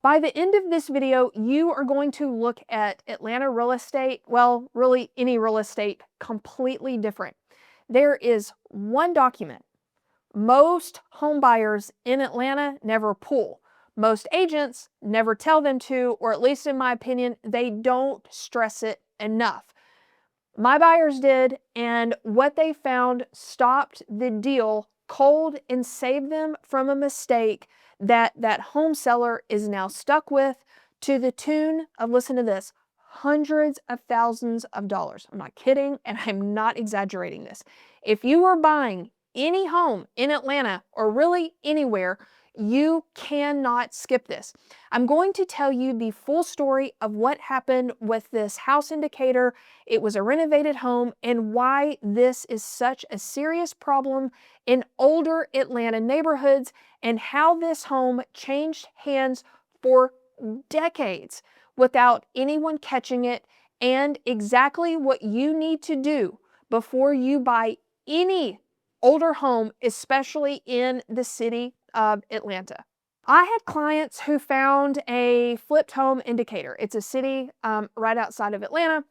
By the end of this video, you are going to look at Atlanta real estate, well, really any real estate, completely different. There is one document most home buyers in Atlanta never pull. Most agents never tell them to, or at least in my opinion, they don't stress it enough. My buyers did, and what they found stopped the deal cold and saved them from a mistake that home seller is now stuck with, to the tune of, listen to this, hundreds of thousands of dollars. I'm not kidding, and I'm not exaggerating this. If you are buying any home in Atlanta or really anywhere, you cannot skip this. I'm going to tell you the full story of what happened with this house in Decatur. It was a renovated home, and why this is such a serious problem in older Atlanta neighborhoods, and how this home changed hands for decades without anyone catching it, and exactly what you need to do before you buy any older home, especially in the city of Atlanta. I had clients who found a flipped home in Decatur. It's a city right outside of Atlanta.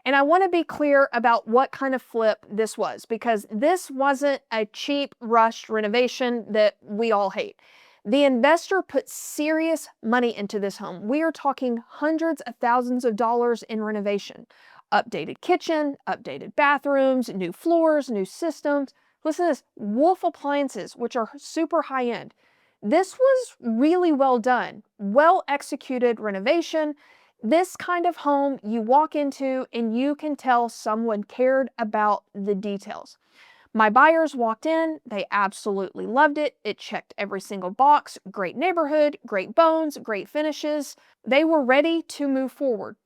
And I want to be clear about what kind of flip this was, because this wasn't a cheap, rushed renovation that we all hate. The investor put serious money into this home. We are talking hundreds of thousands of dollars in renovation. Updated kitchen, updated bathrooms, new floors, new systems. Listen to this, Wolf appliances, which are super high-end. This was really well done, well executed renovation. This kind of home you walk into and you can tell someone cared about the details. My buyers walked in, they absolutely loved it. It checked every single box, great neighborhood, great bones, great finishes. They were ready to move forward.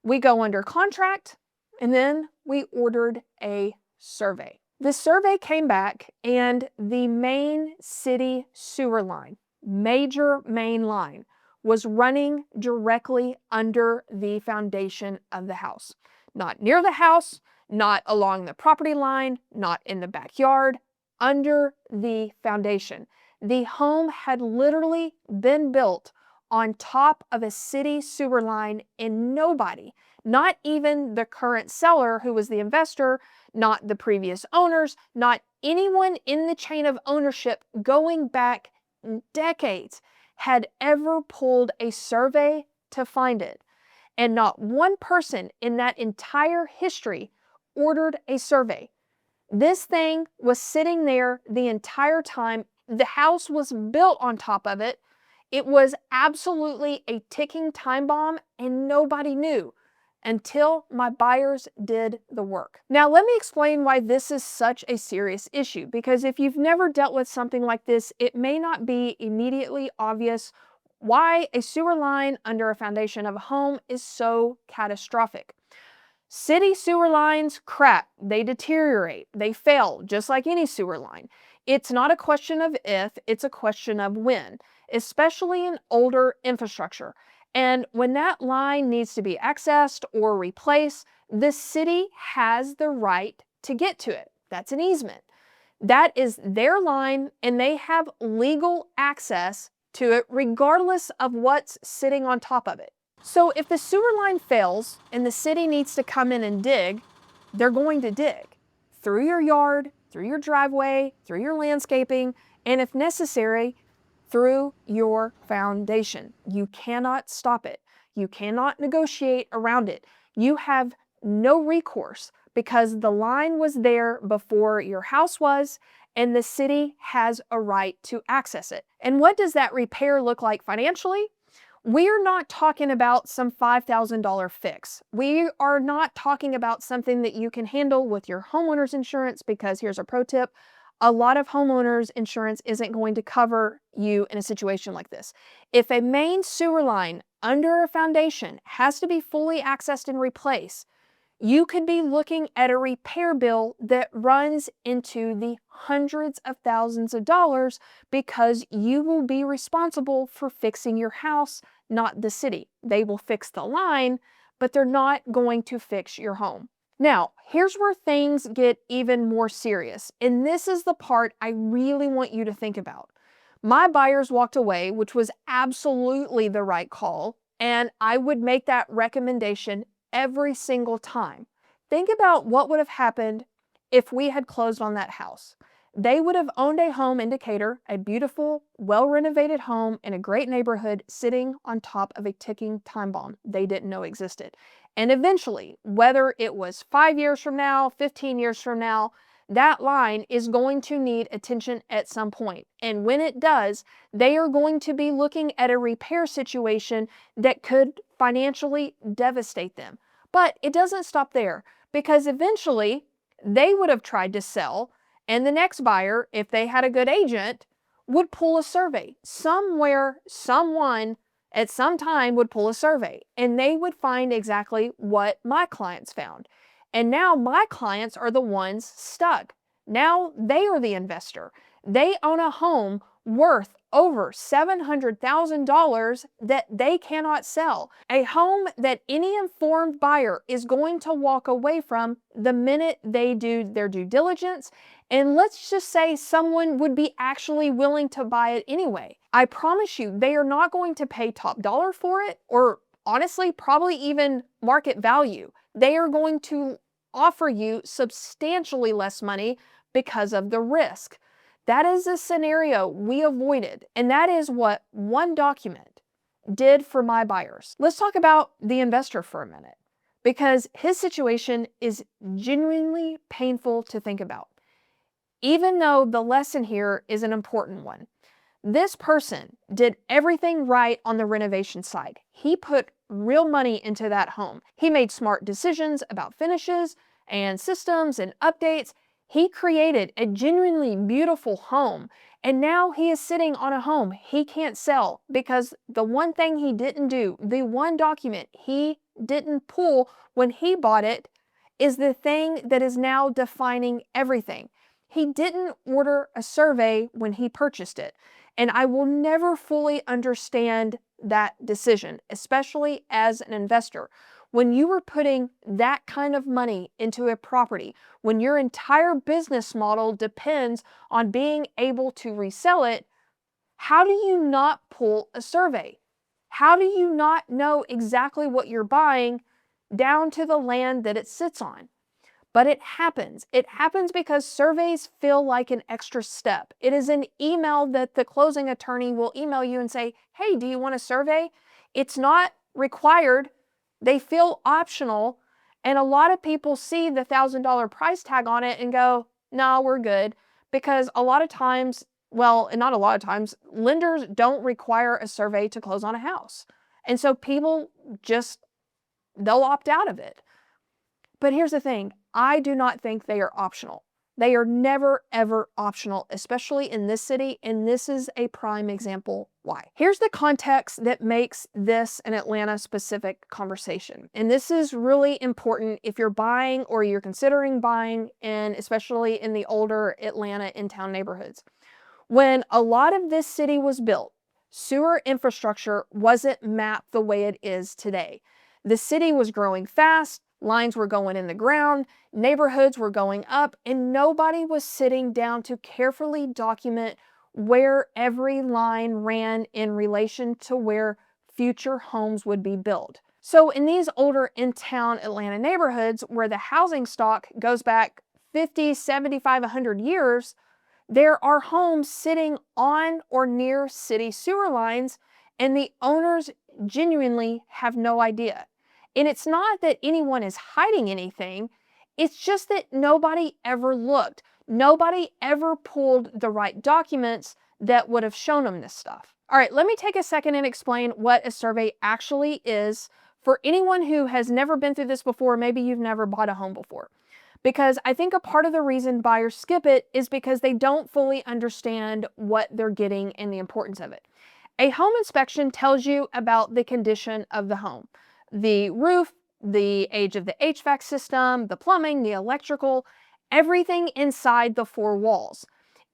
We go under contract, and then we ordered a survey. The survey came back, and the main city sewer line, major main line, was running directly under the foundation of the house. Not near the house, not along the property line, not in the backyard, under the foundation. The home had literally been built on top of a city sewer line, and nobody, not even the current seller who was the investor, not the previous owners, not anyone in the chain of ownership going back decades, had ever pulled a survey to find it. And not one person in that entire history ordered a survey. This thing was sitting there the entire time. The house was built on top of it. It was absolutely a ticking time bomb, and nobody knew until my buyers did the work. Now, let me explain why this is such a serious issue, because if you've never dealt with something like this, it may not be immediately obvious why a sewer line under a foundation of a home is so catastrophic. City sewer lines crack, they deteriorate, they fail, just like any sewer line. It's not a question of if, it's a question of when, especially in older infrastructure. And when that line needs to be accessed or replaced, the city has the right to get to it. That's an easement. That is their line, and they have legal access to it regardless of what's sitting on top of it. So if the sewer line fails and the city needs to come in and dig, they're going to dig through your yard, through your driveway, through your landscaping, and if necessary, through your foundation. You cannot stop it. You cannot negotiate around it. You have no recourse, because the line was there before your house was, and the city has a right to access it. And what does that repair look like financially? We're not talking about some $5,000 fix. We are not talking about something that you can handle with your homeowner's insurance, because here's a pro tip. A lot of homeowners insurance isn't going to cover you in a situation like this. If a main sewer line under a foundation has to be fully accessed and replaced, you could be looking at a repair bill that runs into the hundreds of thousands of dollars, because you will be responsible for fixing your house, not the city. They will fix the line, but they're not going to fix your home. Now, here's where things get even more serious, and this is the part I really want you to think about. My buyers walked away, which was absolutely the right call, and I would make that recommendation every single time. Think about what would have happened if we had closed on that house. They would have owned a home in Decatur, a beautiful, well-renovated home in a great neighborhood sitting on top of a ticking time bomb they didn't know existed. And eventually, whether it was 5 years from now, 15 years from now, that line is going to need attention at some point. And when it does, they are going to be looking at a repair situation that could financially devastate them. But it doesn't stop there, because eventually they would have tried to sell, and the next buyer, if they had a good agent, would pull a survey. Somewhere, someone at some time would pull a survey, and they would find exactly what my clients found. And now my clients are the ones stuck. Now they are the investor. They own a home worth over $700,000 that they cannot sell. A home that any informed buyer is going to walk away from the minute they do their due diligence. And let's just say someone would be actually willing to buy it anyway. I promise you, they are not going to pay top dollar for it, or honestly, probably even market value. They are going to offer you substantially less money because of the risk. That is a scenario we avoided, and that is what one document did for my buyers. Let's talk about the investor for a minute, because his situation is genuinely painful to think about. Even though the lesson here is an important one, this person did everything right on the renovation side. He put real money into that home. He made smart decisions about finishes and systems and updates. He created a genuinely beautiful home, and now he is sitting on a home he can't sell because the one thing he didn't do, the one document he didn't pull when he bought it, is the thing that is now defining everything. He didn't order a survey when he purchased it. And I will never fully understand that decision, especially as an investor. When you are putting that kind of money into a property, when your entire business model depends on being able to resell it, how do you not pull a survey? How do you not know exactly what you're buying down to the land that it sits on? But it happens. It happens because surveys feel like an extra step. It is an email that the closing attorney will email you and say, hey, do you want a survey? It's not required. They feel optional. And a lot of people see the $1,000 price tag on it and go, no, we're good. Because a lot of times, well, and not a lot of times, lenders don't require a survey to close on a house. And so people just, they'll opt out of it. But here's the thing, I do not think they are optional. They are never, ever optional, especially in this city, and this is a prime example why. Here's the context that makes this an Atlanta-specific conversation, and this is really important if you're buying or you're considering buying, and especially in the older Atlanta in-town neighborhoods. When a lot of this city was built, sewer infrastructure wasn't mapped the way it is today. The city was growing fast, lines were going in the ground, neighborhoods were going up, and nobody was sitting down to carefully document where every line ran in relation to where future homes would be built. So in these older in-town Atlanta neighborhoods where the housing stock goes back 50, 75, 100 years, there are homes sitting on or near city sewer lines, and the owners genuinely have no idea. And it's not that anyone is hiding anything, it's just that nobody ever looked. Nobody ever pulled the right documents that would have shown them this stuff. All right, let me take a second and explain what a survey actually is for anyone who has never been through this before. Maybe you've never bought a home before. Because I think a part of the reason buyers skip it is because they don't fully understand what they're getting and the importance of it. A home inspection tells you about the condition of the home. The roof, the age of the HVAC system, the plumbing, the electrical, everything inside the four walls.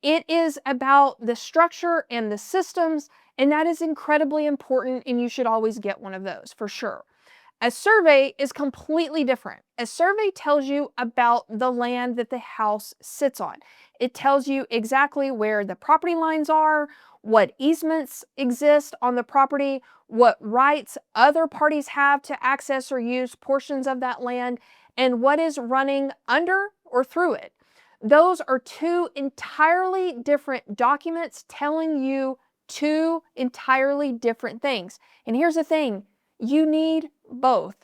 It is about the structure and the systems, and that is incredibly important, and you should always get one of those for sure. A survey is completely different. A survey tells you about the land that the house sits on. It tells you exactly where the property lines are, what easements exist on the property, what rights other parties have to access or use portions of that land, and what is running under or through it. Those are two entirely different documents telling you two entirely different things. And here's the thing, you need both.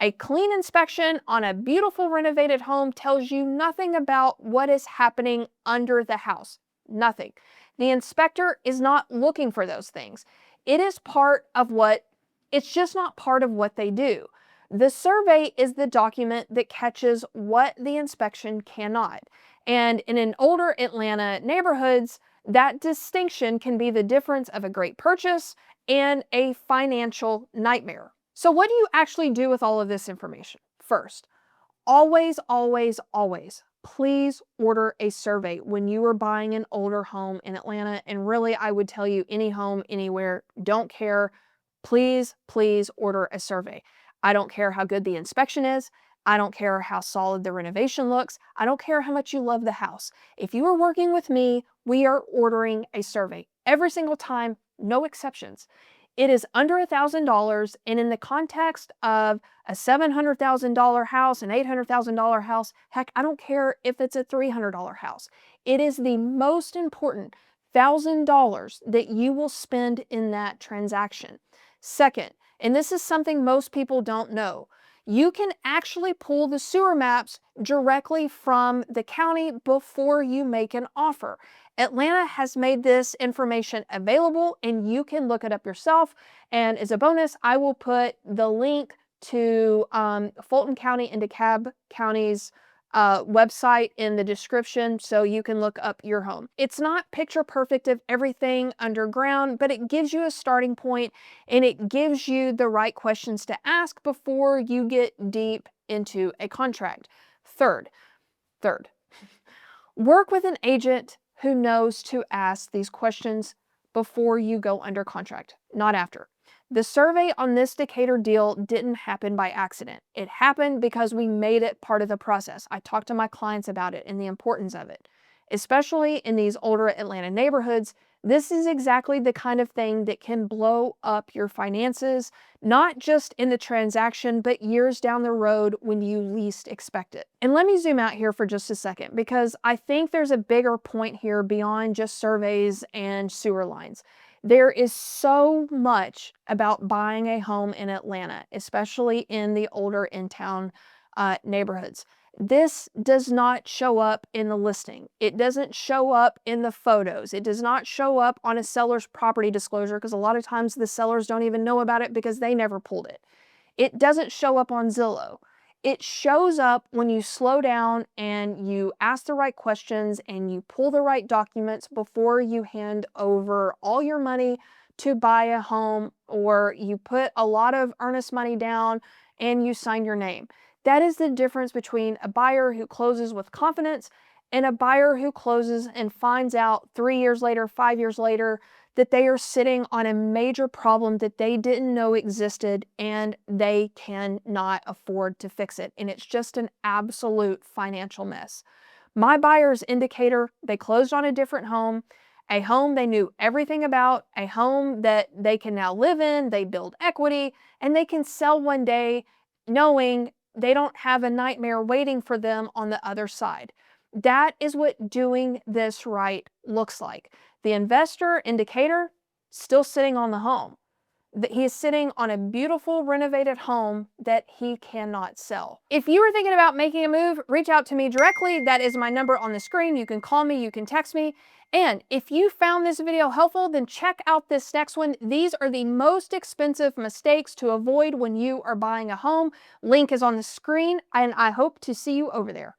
A clean inspection on a beautiful renovated home tells you nothing about what is happening under the house. Nothing. The inspector is not looking for those things. It is part of it's just not part of what they do. The survey is the document that catches what the inspection cannot. And in older Atlanta neighborhoods, that distinction can be the difference of a great purchase and a financial nightmare. So what do you actually do with all of this information? First, always, always, always, please order a survey when you are buying an older home in Atlanta. And really, I would tell you any home, anywhere, don't care. Please, please order a survey. I don't care how good the inspection is. I don't care how solid the renovation looks. I don't care how much you love the house. If you are working with me, we are ordering a survey every single time, no exceptions. It is under $1,000, and in the context of a $700,000 house, an $800,000 house, heck, I don't care if it's a $300 house. It is the most important $1,000 that you will spend in that transaction. Second, and this is something most people don't know, you can actually pull the sewer maps directly from the county before you make an offer. Atlanta has made this information available and you can look it up yourself. And as a bonus, I will put the link to Fulton County and DeKalb County's website in the description so you can look up your home. It's not picture perfect of everything underground, but it gives you a starting point and it gives you the right questions to ask before you get deep into a contract. Third, work with an agent who knows to ask these questions before you go under contract, not after. The survey on this Decatur deal didn't happen by accident. It happened because we made it part of the process. I talked to my clients about it and the importance of it. Especially in these older Atlanta neighborhoods, this is exactly the kind of thing that can blow up your finances, not just in the transaction, but years down the road when you least expect it. And let me zoom out here for just a second, because I think there's a bigger point here beyond just surveys and sewer lines. There is so much about buying a home in Atlanta, especially in the older in-town neighborhoods. This does not show up in the listing. It doesn't show up in the photos. It does not show up on a seller's property disclosure because a lot of times the sellers don't even know about it because they never pulled it. It doesn't show up on Zillow. It shows up when you slow down and you ask the right questions and you pull the right documents before you hand over all your money to buy a home, or you put a lot of earnest money down and you sign your name. That is the difference between a buyer who closes with confidence and a buyer who closes and finds out 3 years later, 5 years later, that they are sitting on a major problem that they didn't know existed and they cannot afford to fix it. And it's just an absolute financial mess. My buyer's indicator, they closed on a different home, a home they knew everything about, a home that they can now live in, they build equity, and they can sell one day knowing they don't have a nightmare waiting for them on the other side. That is what doing this right looks like. The investor in Decatur still sitting on the home. He is sitting on a beautiful renovated home that he cannot sell. If you are thinking about making a move, reach out to me directly. That is my number on the screen. You can call me, you can text me. And if you found this video helpful, then check out this next one. These are the most expensive mistakes to avoid when you are buying a home. Link is on the screen, and I hope to see you over there.